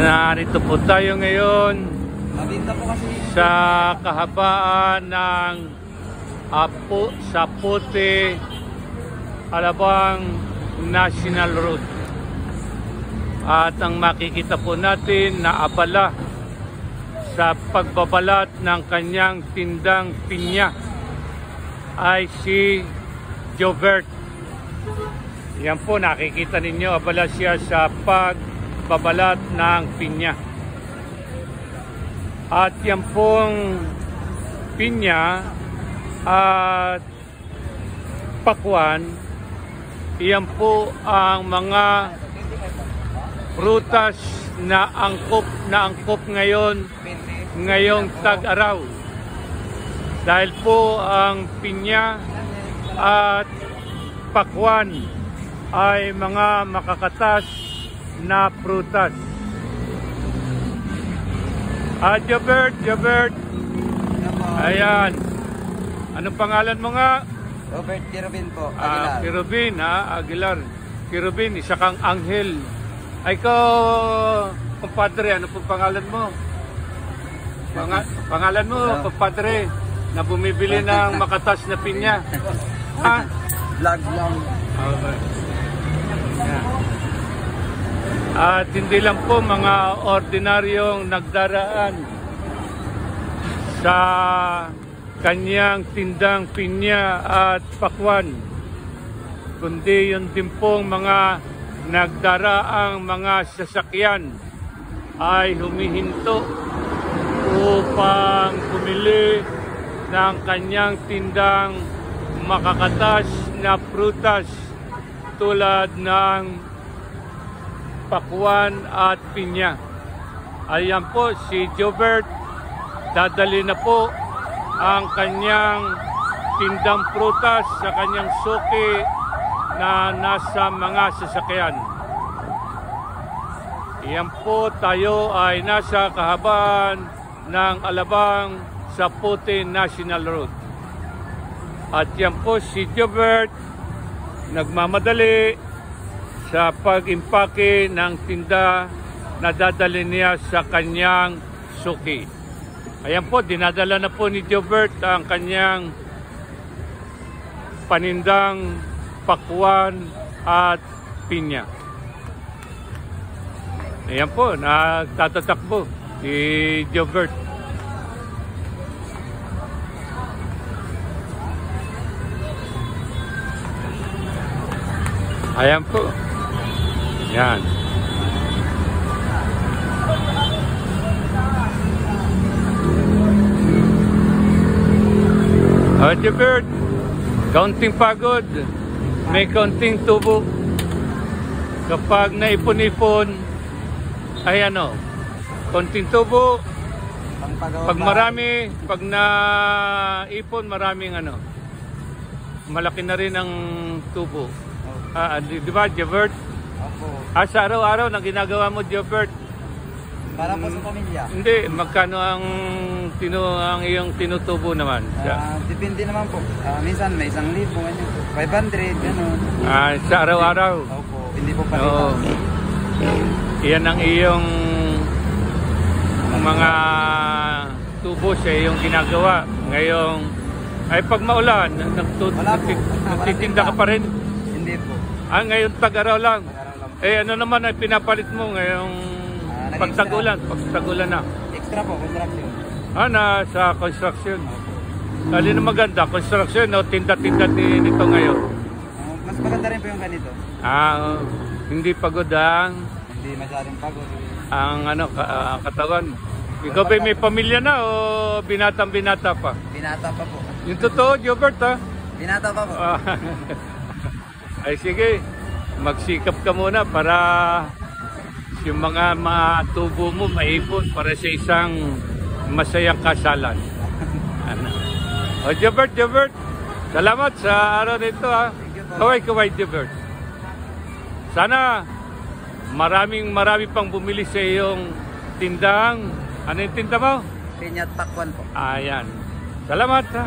Narito po tayo ngayon sa kahabaan ng Sapote Alabang National Road. At ang makikita po natin na abala sa pagbabalat ng kanyang tindang pinya ay si Jobert. Yan po, nakikita ninyo, abala siya sa pagbabalat ng pinya. At yan pong pinya at pakwan, yan po ang mga prutas na angkop ngayong tag-araw. Dahil po ang pinya at pakwan ay mga makakatas na prutas. Jobert. Ayan. Anong pangalan mo nga? Robert Kirubin po, Aguilar. Kirubin, Aguilar. Kirubin, isa kang anghel. Ay ko, kumpadre, ano pong pangalan mo? Pangalan mo, kumpadre, na bumibili ng makatas na pinya. Ha? Vlog lang. Okay. Yeah. At hindi lang po mga ordinaryong nagdaraan sa kanyang tindang pinya at pakwan, kundi yun din pong mga nagdaraang mga sasakyan ay humihinto upang bumili ng kanyang tindang makakatas na prutas tulad ng pakwan at pinya. Ayan po si Jobert, dadali na po ang kanyang tindang prutas sa kanyang suki na nasa mga sasakyan. Iyan po, tayo ay nasa kahabaan ng Alabang Sapote National Road. At yan po si Jobert, nagmamadali sa pag-impake ng tinda na dadali niya sa kanyang suki. Ayan po, dinadala na po ni Jobert ang kanyang panindang pakwan at pinya. Ayan po, nagtatatakbo si Jobert. Ayan po. Yan. Jobert, kaunting pagod, may kaunting tubo. Kapag naipon-ipon, ay kaunting tubo. Pag marami, pag naipon, maraming malaki na rin ang tubo. Di ba, Jobert? Opo. Sa araw-araw na ginagawa mo, Jobert? Para po sa pamilya? Hindi, magkano ang iyong tinutubo naman? Depende naman po. Minsan may 1,000, 500, gano'n. Sa araw-araw? Opo, hindi po palitan. Iyan ang iyong mga tubo sa iyong ginagawa. Ngayong, ay pag maulan, nagtitinda ka pa rin? Hindi po. Ngayon tag-araw lang? Tag-araw lang. Ano naman ay pinapalit mo ngayong pagtagulan na? Extra po, construction. Sa construction. Alin na maganda, construction o tinda-tinda nito ngayon? Mas maganda rin po yung ganito. Hindi pagod ang... Hindi masyadong pagod. Ang katawan. Ikaw ba may pamilya na o binatang-binata pa? Binata pa po. Yung totoo, Jobert, ha? Binata pa po. Ay sige, magsikap ka muna para yung mga tubo mo maipon para sa isang masayang kasalan. Jobert, salamat sa araw nito, ha. Kaway, Jobert. Sana marami pang bumili sa iyong tindang. Ano yung tinda mo? Pinya at pakwan po. Ayan. Salamat, ha.